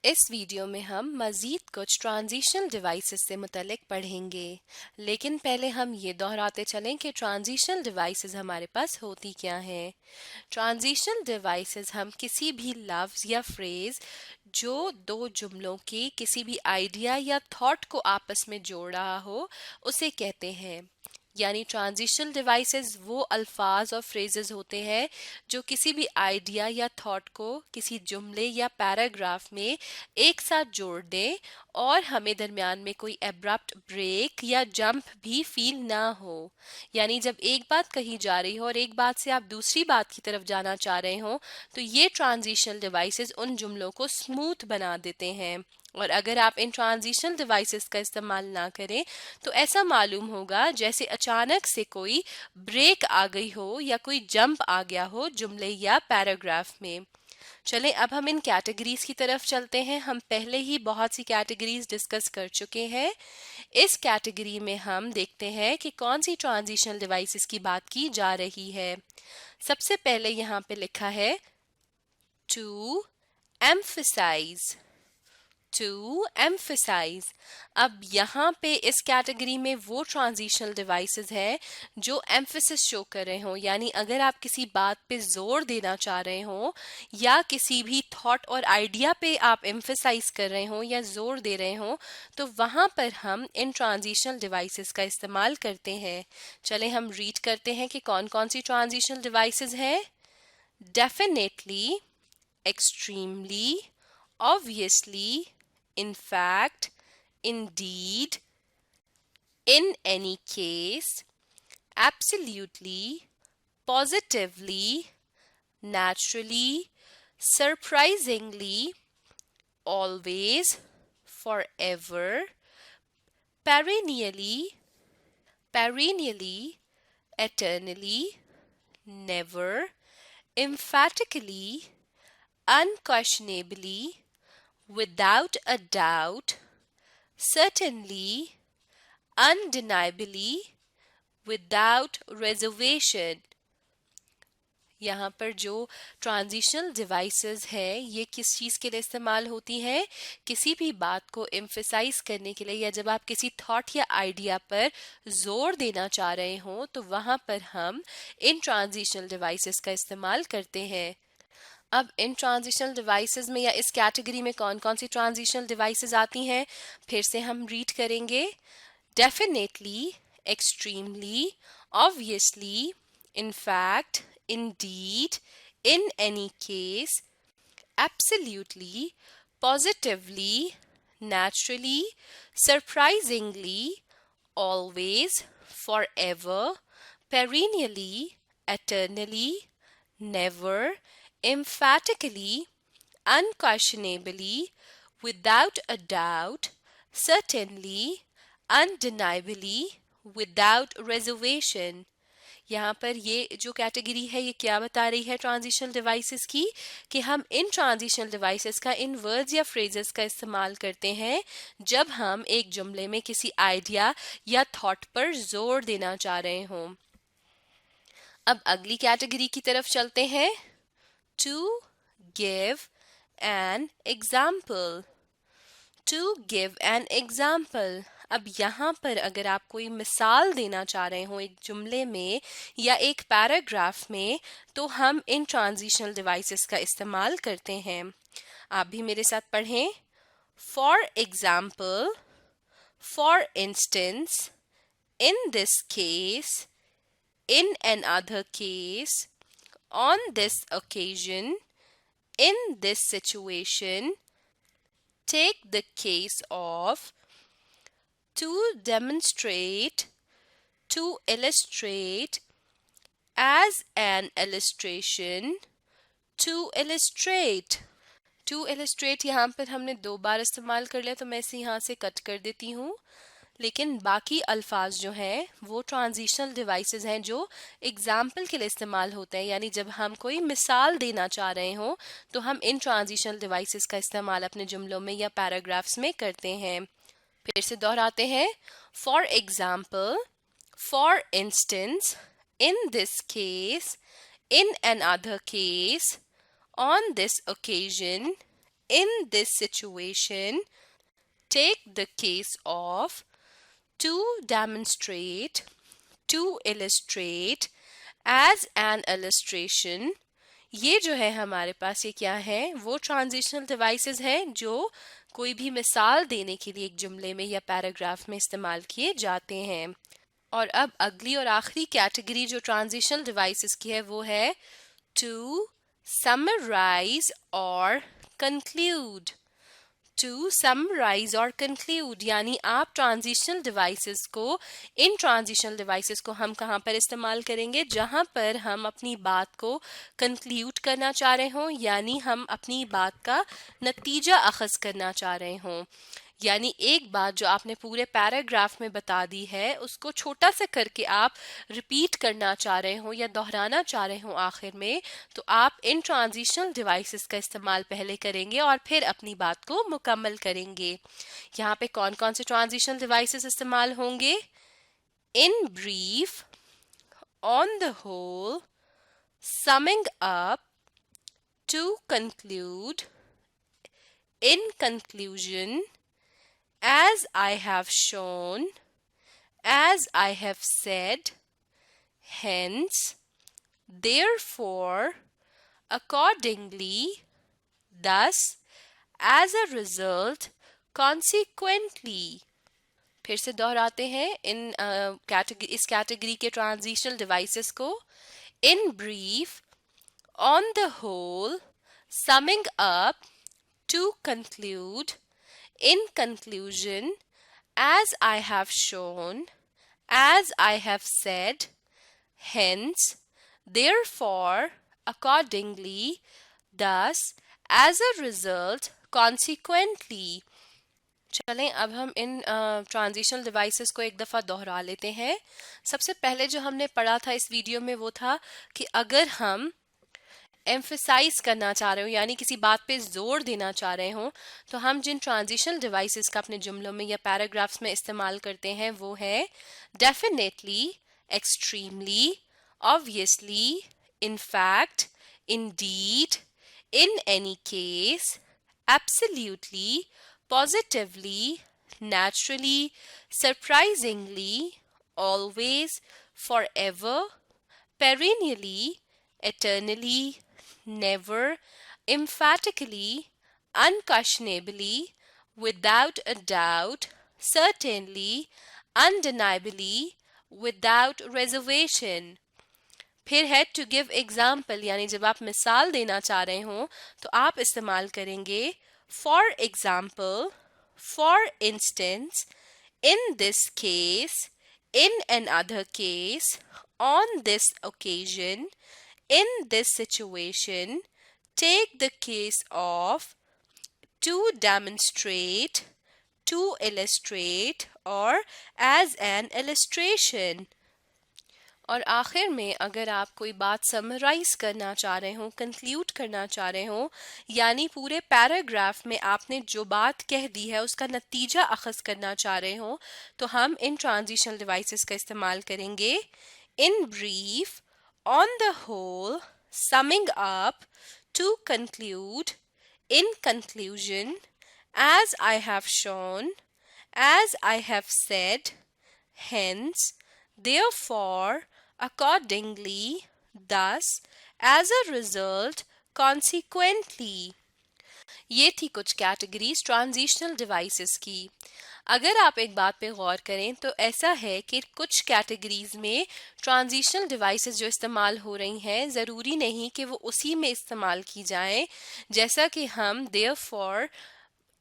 इस वीडियो में हम मज़ीद कुछ ट्रांजिशनल डिवाइसेस से मुतल्लिक पढ़ेंगे, लेकिन पहले हम ये दोहराते चलें कि ट्रांजिशनल डिवाइसेस हमारे पास होती क्या हैं। ट्रांजिशनल डिवाइसेस हम किसी भी लफ्ज़ या फ्रेज़ जो दो जुमलों के किसी भी आइडिया या थॉट को आपस में जोड़ रहा हो, उसे कहते हैं। यानी ट्रांजिशनल डिवाइसेस वो अल्फाज और फ्रेजेस होते हैं जो किसी भी आइडिया या थॉट को किसी जुमले या पैराग्राफ में एक साथ जोड़ दें और हमें दरमियान में कोई एब्रप्ट ब्रेक या जंप भी फील ना हो। यानी जब एक बात कही जा रही हो और एक बात से आप दूसरी बात की तरफ जाना चाह रहे हो, तो ये ट्रांजिशनल डिवाइसेस उन जुमलों को स्मूथ बना देते हैं। और अगर आप इन ट्रांजिशनल डिवाइसेस का इस्तेमाल ना करें तो ऐसा मालूम होगा जैसे अचानक से कोई ब्रेक आ गई हो या कोई जंप आ गया हो जुमले या पैराग्राफ में। चलें अब हम इन कैटेगरीज की तरफ चलते हैं। हम पहले ही बहुत सी कैटेगरीज डिस्कस कर चुके हैं। इस कैटेगरी में हम देखते हैं कि कौन सी ट्रांजिशनल डिवाइसेस की बात की जा रही है। सबसे पहले यहाँ पे लिखा है टू एम्फसाइज। To emphasise. अब यहाँ पे इस कैटेगरी में वो ट्रांजिशनल डिवाइसेस हैं जो एम्फसिस शो कर रहे हो, यानी अगर आप किसी बात पे जोर देना चाह रहे हो या किसी भी थॉट और आइडिया पे आप एम्फसाइज कर रहे हो या जोर दे रहे हो, तो वहाँ पर हम इन ट्रांजिशनल डिवाइसेस का इस्तेमाल करते हैं। चले हम रीड करते हैं कि कौन कौन सी ट्रांजिशनल डिवाइसेस हैं। Definitely, extremely, obviously, in fact, indeed, in any case, absolutely, positively, naturally, surprisingly, always, forever, perennially, eternally, never, emphatically, unquestionably, without a doubt, certainly, undeniably, without reservation। यहाँ पर जो ट्रांजिशनल डिवाइसेस है ये किस चीज़ के लिए इस्तेमाल होती हैं? किसी भी बात को एम्फसाइज करने के लिए, या जब आप किसी थॉट या आइडिया पर जोर देना चाह रहे हो तो वहाँ पर हम इन ट्रांजिशनल डिवाइसेस का इस्तेमाल करते हैं। अब इन ट्रांजिशनल डिवाइसेस में या इस कैटेगरी में कौन कौन सी ट्रांजिशनल डिवाइसेस आती हैं, फिर से हम रीड करेंगे। Definitely, extremely, obviously, in fact, Indeed, in any case, absolutely, positively, naturally, surprisingly, always, forever, perennially, eternally, never, emphatically, unquestionably, without a doubt, certainly, undeniably, without reservation। यहाँ पर ये जो कैटेगरी है ये क्या बता रही है ट्रांजिशनल डिवाइसेस की, कि हम इन ट्रांजिशनल डिवाइसेस का इन वर्ड्स या फ्रेजेस का इस्तेमाल करते हैं जब हम एक जुमले में किसी आइडिया या थॉट पर जोर देना चाह रहे हों। अब अगली कैटेगरी की तरफ चलते हैं। To give an example. To give an example. अब यहाँ पर अगर आप कोई मिसाल देना चाह रहे हो एक जुमले में या एक पैराग्राफ में, तो हम इन ट्रांजिशनल डिवाइसेस का इस्तेमाल करते हैं। आप भी मेरे साथ पढ़ें। For example, for instance, in this case, in another case, on this occasion, in this situation, take the case of, to demonstrate, to illustrate, as an illustration, to illustrate। To illustrate यहाँ पर हमने 2 बार इस्तेमाल कर लिया, तो मैं इसे यहाँ से कट कर देती हूँ। लेकिन बाकी अल्फाज जो हैं वो ट्रांजिशनल डिवाइसेस हैं जो एग्जाम्पल के लिए इस्तेमाल होते हैं, यानी जब हम कोई मिसाल देना चाह रहे हों तो हम इन ट्रांजिशनल डिवाइसेस का इस्तेमाल अपने जुमलों में या पैराग्राफ्स में करते हैं। फिर से दोहराते हैं। For example, for instance, in this case, in an other case, on this occasion, In this situation, take the case of to demonstrate, to illustrate, as an illustration. ये जो है हमारे पास ये क्या है, वो ट्रांजिशनल डिवाइसेस हैं जो कोई भी मिसाल देने के लिए एक जुमले में या पैराग्राफ में इस्तेमाल किए जाते हैं। और अब अगली और आखिरी कैटेगरी जो ट्रांजिशनल डिवाइसेस की है वो है टू समराइज और कंक्लूड। टू समराइज और कंक्लूड यानी आप ट्रांजिशनल डिवाइसेस को, इन ट्रांजिशनल डिवाइसेस को हम कहाँ पर इस्तेमाल करेंगे, जहाँ पर हम अपनी बात को कंक्लूड करना चाह रहे हों, यानी हम अपनी बात का नतीजा अखज़ करना चाह रहे हों। यानी एक बात जो आपने पूरे पैराग्राफ में बता दी है उसको छोटा सा करके आप रिपीट करना चाह रहे हो या दोहराना चाह रहे हो आखिर में, तो आप इन ट्रांजिशनल डिवाइसेस का इस्तेमाल पहले करेंगे और फिर अपनी बात को मुकम्मल करेंगे। यहाँ पे कौन कौन से ट्रांजिशनल डिवाइसेस इस्तेमाल होंगे? In brief, on the whole, summing up, to conclude, in conclusion, as I have shown, as I have said, hence, therefore, accordingly, thus, as a result, consequently। फिर से दोहराते हैं इस कैटेगरी के ट्रांजिशनल डिवाइसेस को। In brief, on the whole, summing up, to conclude, in conclusion, as I have shown, as I have said, hence, therefore, accordingly, thus, as a result, consequently। चलें अब हम इन ट्रांजिशनल डिवाइसेस को एक दफ़ा दोहरा लेते हैं। सबसे पहले जो हमने पढ़ा था इस वीडियो में वो था कि अगर हम एम्फसाइज करना चाह रहे हो यानी किसी बात पे जोर देना चाह रहे हो तो हम जिन ट्रांजिशनल डिवाइसेस का अपने जुमलों में या पैराग्राफ्स में इस्तेमाल करते हैं वो है definitely, extremely, obviously, in fact, Indeed, in any case, absolutely, positively, naturally, surprisingly, always, forever, perennially, eternally, never, emphatically, unquestionably, without a doubt, certainly, undeniably, without reservation। फिर है टू गिव एग्जाम्पल यानी जब आप मिसाल देना चाह रहे हो तो आप इस्तेमाल करेंगे for example, for instance, in this case, in another case, on this occasion, in this situation, take the case of, to demonstrate, to illustrate, or as an illustration। और आखिर में अगर आप कोई बात समराइज करना चाह रहे हो, कंक्लूड करना चाह रहे हो, यानी पूरे पैराग्राफ में आपने जो बात कह दी है उसका नतीजा अखज़ करना चाह रहे हो, तो हम इन ट्रांजिशनल डिवाइसेस का इस्तेमाल करेंगे। In brief, on the whole, summing up, to conclude, in conclusion, as I have shown, as I have said, hence, therefore, accordingly, thus, as a result, consequently। ये थी कुछ कैटेगरीज ट्रांजिशनल डिवाइसेस की। अगर आप एक बात पे गौर करें तो ऐसा है कि कुछ कैटेगरीज में ट्रांजिशनल डिवाइसेस जो इस्तेमाल हो रही हैं ज़रूरी नहीं कि वो उसी में इस्तेमाल की जाएं, जैसा कि हम therefore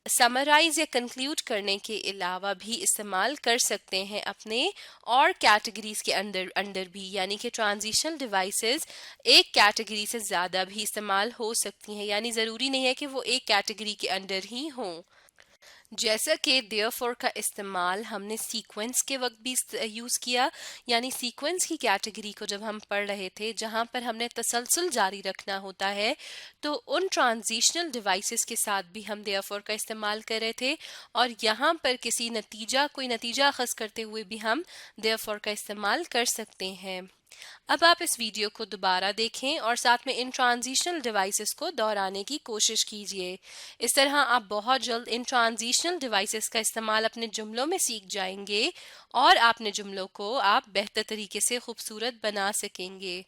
समराइज या कंक्लूड करने के अलावा भी इस्तेमाल कर सकते हैं अपने और कैटेगरीज के अंदर भी, यानी कि ट्रांजिशनल डिवाइसेस एक कैटेगरी से ज़्यादा भी इस्तेमाल हो सकती हैं, यानी ज़रूरी नहीं है कि वो एक कैटेगरी के अंदर ही हों। जैसा कि देयरफॉर का इस्तेमाल हमने सीक्वेंस के वक्त भी यूज़ किया, यानी सीक्वेंस की कैटेगरी को जब हम पढ़ रहे थे जहाँ पर हमने तसलसल जारी रखना होता है, तो उन ट्रांजिशनल डिवाइसेस के साथ भी हम देयरफॉर का इस्तेमाल कर रहे थे, और यहाँ पर कोई नतीजा अखज़ करते हुए भी हम देयरफॉर का इस्तेमाल कर सकते हैं। अब आप इस वीडियो को दोबारा देखें और साथ में इन ट्रांजिशनल डिवाइसेस को दोहराने की कोशिश कीजिए। इस तरह आप बहुत जल्द इन ट्रांजिशनल डिवाइसेस का इस्तेमाल अपने जुमलों में सीख जाएंगे और अपने जुमलों को आप बेहतर तरीके से खूबसूरत बना सकेंगे।